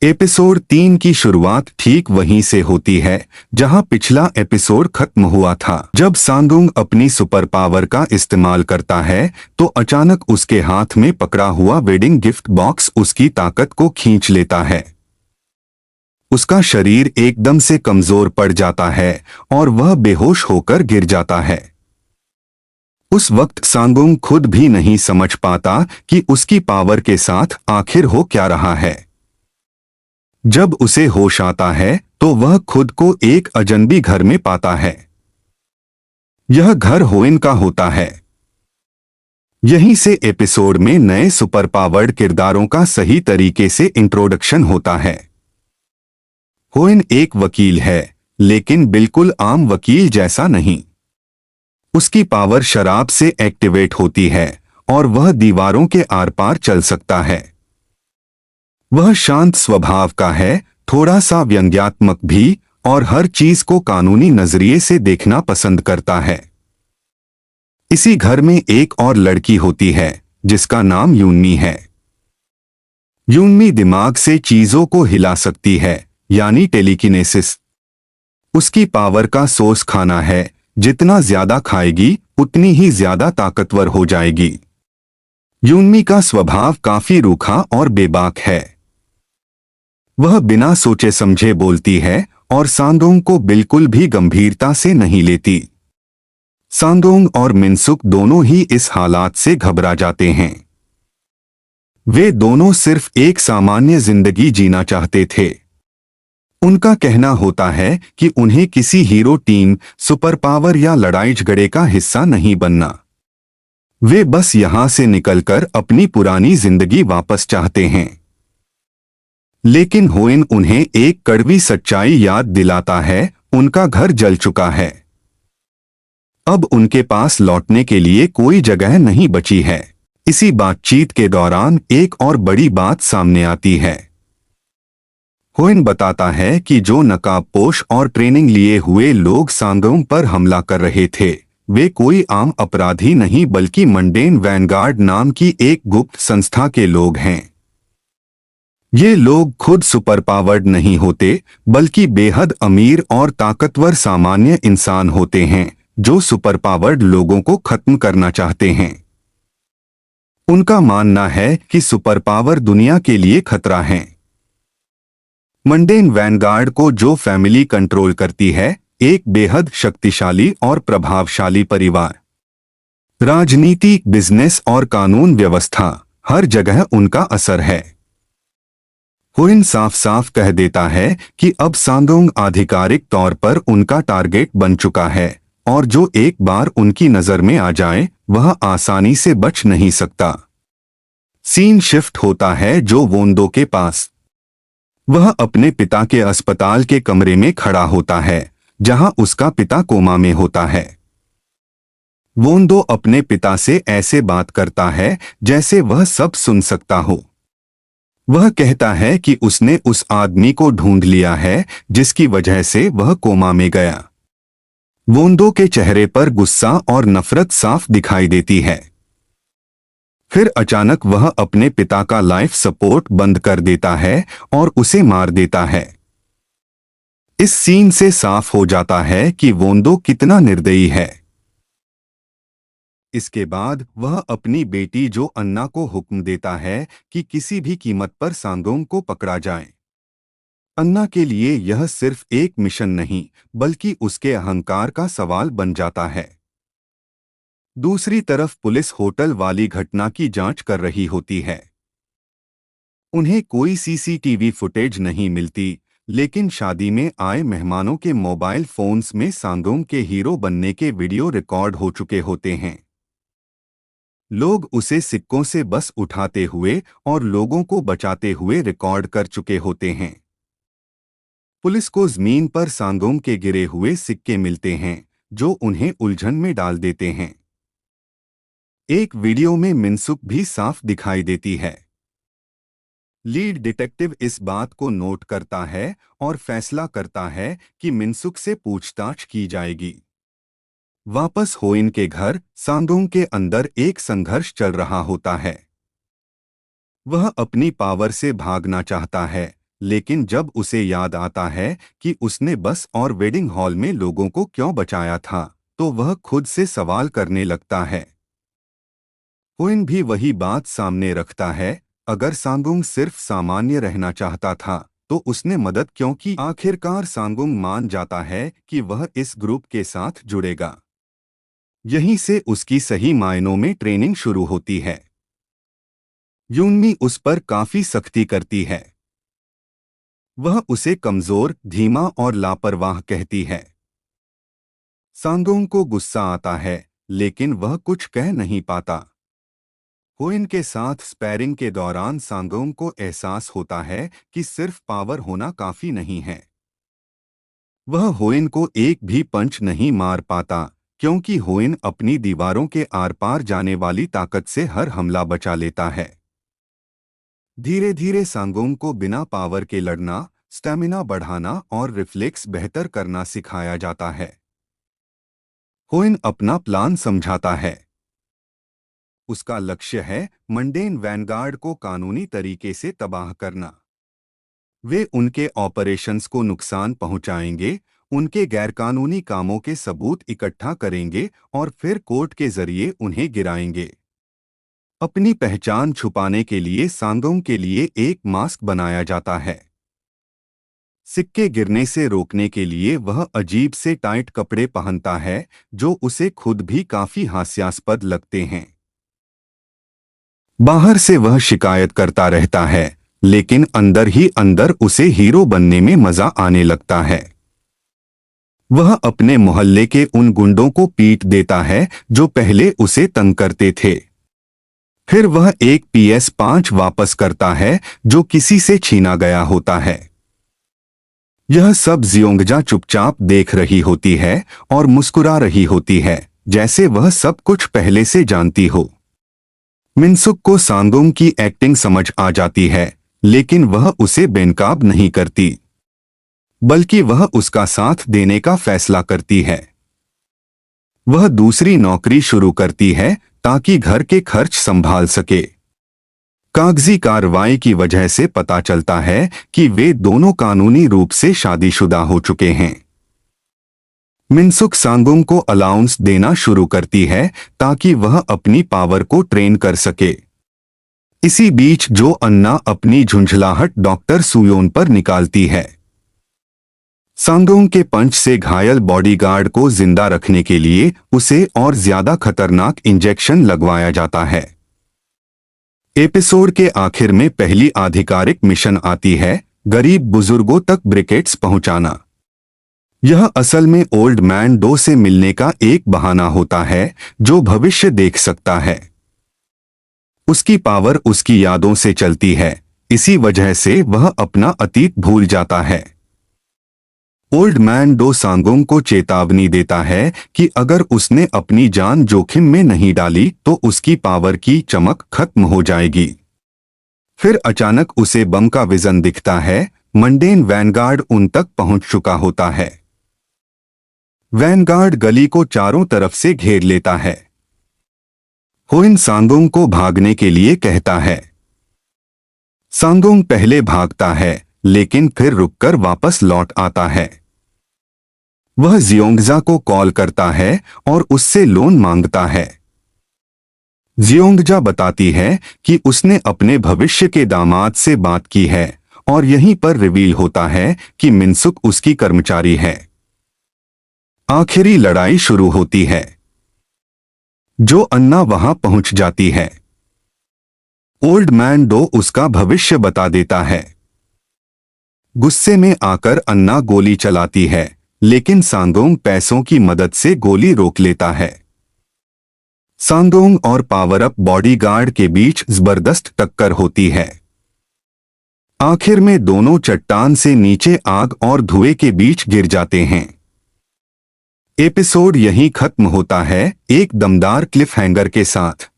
Episode 3 की शुरुआत ठीक वहीं से होती है जहां पिछला एपिसोड खत्म हुआ था। जब सांगुंग अपनी सुपर पावर का इस्तेमाल करता है तो अचानक उसके हाथ में पकड़ा हुआ वेडिंग गिफ्ट बॉक्स उसकी ताकत को खींच लेता है। उसका शरीर एकदम से कमजोर पड़ जाता है और वह बेहोश होकर गिर जाता है। उस वक्त सांगुंग खुद भी नहीं समझ पाता कि उसकी पावर के साथ आखिर हो क्या रहा है। जब उसे होश आता है तो वह खुद को एक अजनबी घर में पाता है। यह घर होइन का होता है। यहीं से एपिसोड में नए सुपर पावर्ड किरदारों का सही तरीके से इंट्रोडक्शन होता है। होइन एक वकील है, लेकिन बिल्कुल आम वकील जैसा नहीं। उसकी पावर शराब से एक्टिवेट होती है और वह दीवारों के आर पार चल सकता है। वह शांत स्वभाव का है, थोड़ा सा व्यंग्यात्मक भी, और हर चीज को कानूनी नजरिए से देखना पसंद करता है। इसी घर में एक और लड़की होती है जिसका नाम यूनमी है। यूनमी दिमाग से चीजों को हिला सकती है, यानी टेलीकिनेसिस। उसकी पावर का सोर्स खाना है, जितना ज्यादा खाएगी उतनी ही ज्यादा ताकतवर हो जाएगी। यूनमी का स्वभाव काफी रूखा और बेबाक है। वह बिना सोचे समझे बोलती है और सांगोंग को बिल्कुल भी गंभीरता से नहीं लेती। सांगोंग और मिनसुक दोनों ही इस हालात से घबरा जाते हैं। वे दोनों सिर्फ एक सामान्य जिंदगी जीना चाहते थे। उनका कहना होता है कि उन्हें किसी हीरो टीम, सुपर पावर या लड़ाई झगड़े का हिस्सा नहीं बनना। वे बस यहां से निकलकर अपनी पुरानी जिंदगी वापस चाहते हैं। लेकिन होइन उन्हें एक कड़वी सच्चाई याद दिलाता है, उनका घर जल चुका है। अब उनके पास लौटने के लिए कोई जगह नहीं बची है। इसी बातचीत के दौरान एक और बड़ी बात सामने आती है। होइन बताता है कि जो नकाबपोश और ट्रेनिंग लिए हुए लोग सांगोंग पर हमला कर रहे थे, वे कोई आम अपराधी नहीं बल्कि मंडेन वैनगार्ड नाम की एक गुप्त संस्था के लोग हैं। ये लोग खुद सुपर पावर्ड नहीं होते, बल्कि बेहद अमीर और ताकतवर सामान्य इंसान होते हैं जो सुपर पावर्ड लोगों को खत्म करना चाहते हैं। उनका मानना है कि सुपर पावर दुनिया के लिए खतरा है। मंडेन वैनगार्ड को जो फैमिली कंट्रोल करती है, एक बेहद शक्तिशाली और प्रभावशाली परिवार। राजनीति, बिजनेस और कानून व्यवस्था, हर जगह उनका असर है। होइन साफ साफ कह देता है कि अब सांगोंग आधिकारिक तौर पर उनका टारगेट बन चुका है और जो एक बार उनकी नजर में आ जाए वह आसानी से बच नहीं सकता। सीन शिफ्ट होता है जो वोंदो के पास। वह अपने पिता के अस्पताल के कमरे में खड़ा होता है जहां उसका पिता कोमा में होता है। वोंदो अपने पिता से ऐसे बात करता है जैसे वह सब सुन सकता हो। वह कहता है कि उसने उस आदमी को ढूंढ लिया है जिसकी वजह से वह कोमा में गया। वोंदो के चेहरे पर गुस्सा और नफरत साफ दिखाई देती है। फिर अचानक वह अपने पिता का लाइफ सपोर्ट बंद कर देता है और उसे मार देता है। इस सीन से साफ हो जाता है कि वोंदो कितना निर्दयी है। इसके बाद वह अपनी बेटी जो अन्ना को हुक्म देता है कि किसी भी कीमत पर सांगोंग को पकड़ा जाए। अन्ना के लिए यह सिर्फ एक मिशन नहीं बल्कि उसके अहंकार का सवाल बन जाता है। दूसरी तरफ पुलिस होटल वाली घटना की जांच कर रही होती है। उन्हें कोई सीसीटीवी फुटेज नहीं मिलती, लेकिन शादी में आए मेहमानों के मोबाइल फोन्स में सांगोंग के हीरो बनने के वीडियो रिकॉर्ड हो चुके होते हैं। लोग उसे सिक्कों से बस उठाते हुए और लोगों को बचाते हुए रिकॉर्ड कर चुके होते हैं। पुलिस को जमीन पर सांगोंग के गिरे हुए सिक्के मिलते हैं जो उन्हें उलझन में डाल देते हैं। एक वीडियो में मिनसुक भी साफ दिखाई देती है। लीड डिटेक्टिव इस बात को नोट करता है और फैसला करता है कि मिनसुक से पूछताछ की जाएगी। वापस होइन के घर सांगोंग के अंदर एक संघर्ष चल रहा होता है। वह अपनी पावर से भागना चाहता है, लेकिन जब उसे याद आता है कि उसने बस और वेडिंग हॉल में लोगों को क्यों बचाया था, तो वह खुद से सवाल करने लगता है। हुइन भी वही बात सामने रखता है, अगर सांगुंग सिर्फ सामान्य रहना चाहता था तो उसने मदद क्यों की। आखिरकार सांगुंग मान जाता है कि वह इस ग्रुप के साथ जुड़ेगा। यहीं से उसकी सही मायनों में ट्रेनिंग शुरू होती है। यूनमी उस पर काफी सख्ती करती है। वह उसे कमजोर, धीमा और लापरवाह कहती है। सांगोंग को गुस्सा आता है, लेकिन वह कुछ कह नहीं पाता। हुइन के साथ स्पैरिंग के दौरान सांगोंग को एहसास होता है कि सिर्फ पावर होना काफी नहीं है। वह हुइन को एक भी पंच नहीं मार पाता, क्योंकि हुइन अपनी दीवारों के आर पार जाने वाली ताकत से हर हमला बचा लेता है। धीरे धीरे सांगोंग को बिना पावर के लड़ना, स्टैमिना बढ़ाना और रिफ्लेक्स बेहतर करना सिखाया जाता है। हुइन अपना प्लान समझाता है। उसका लक्ष्य है मंडेन वैनगार्ड को कानूनी तरीके से तबाह करना। वे उनके ऑपरेशंस को नुकसान पहुंचाएंगे, उनके गैरकानूनी कामों के सबूत इकट्ठा करेंगे और फिर कोर्ट के जरिए उन्हें गिराएंगे। अपनी पहचान छुपाने के लिए सांगोंग के लिए एक मास्क बनाया जाता है। सिक्के गिरने से रोकने के लिए वह अजीब से टाइट कपड़े पहनता है, जो उसे खुद भी काफी हास्यास्पद लगते हैं। बाहर से वह शिकायत करता रहता है, लेकिन अंदर ही अंदर उसे हीरो बनने में मजा आने लगता है। वह अपने मोहल्ले के उन गुंडों को पीट देता है जो पहले उसे तंग करते थे। फिर वह एक PS5 वापस करता है जो किसी से छीना गया होता है। यह सब जियोंगजा चुपचाप देख रही होती है और मुस्कुरा रही होती है, जैसे वह सब कुछ पहले से जानती हो। मिनसुक को सांगोंग की एक्टिंग समझ आ जाती है, लेकिन वह उसे बेनकाब नहीं करती, बल्कि वह उसका साथ देने का फैसला करती है। वह दूसरी नौकरी शुरू करती है ताकि घर के खर्च संभाल सके। कागजी कार्रवाई की वजह से पता चलता है कि वे दोनों कानूनी रूप से शादीशुदा हो चुके हैं। मिनसुक सांगोंग को अलाउंस देना शुरू करती है ताकि वह अपनी पावर को ट्रेन कर सके। इसी बीच जो अन्ना अपनी झुंझलाहट डॉक्टर सुयोन पर निकालती है। सांगोंग के पंच से घायल बॉडीगार्ड को जिंदा रखने के लिए उसे और ज्यादा खतरनाक इंजेक्शन लगवाया जाता है। एपिसोड के आखिर में पहली आधिकारिक मिशन आती है, गरीब बुजुर्गों तक ब्रिकेट्स पहुंचाना। यह असल में ओल्ड मैन डो से मिलने का एक बहाना होता है, जो भविष्य देख सकता है। उसकी पावर उसकी यादों से चलती है, इसी वजह से वह अपना अतीत भूल जाता है। ओल्ड मैन डो सांगोंग को चेतावनी देता है कि अगर उसने अपनी जान जोखिम में नहीं डाली तो उसकी पावर की चमक खत्म हो जाएगी। फिर अचानक उसे बम का विजन दिखता है। मंडेन वैनगार्ड उन तक पहुंच चुका होता है। वैनगार्ड गली को चारों तरफ से घेर लेता है। हुइन सांगोंग को भागने के लिए कहता है। सांगोंग पहले भागता है, लेकिन फिर रुककर वापस लौट आता है। वह जियोंगजा को कॉल करता है और उससे लोन मांगता है। जियोंगजा बताती है कि उसने अपने भविष्य के दामाद से बात की है और यहीं पर रिवील होता है कि मिनसुक उसकी कर्मचारी है। आखिरी लड़ाई शुरू होती है। जो अन्ना वहां पहुंच जाती है। ओल्ड मैन डो उसका भविष्य बता देता है। गुस्से में आकर अन्ना गोली चलाती है, लेकिन सांगोंग पैसों की मदद से गोली रोक लेता है। सांगोंग और पावर अप बॉडीगार्ड के बीच जबरदस्त टक्कर होती है। आखिर में दोनों चट्टान से नीचे आग और धुएं के बीच गिर जाते हैं। एपिसोड यहीं खत्म होता है, एक दमदार क्लिफहैंगर के साथ।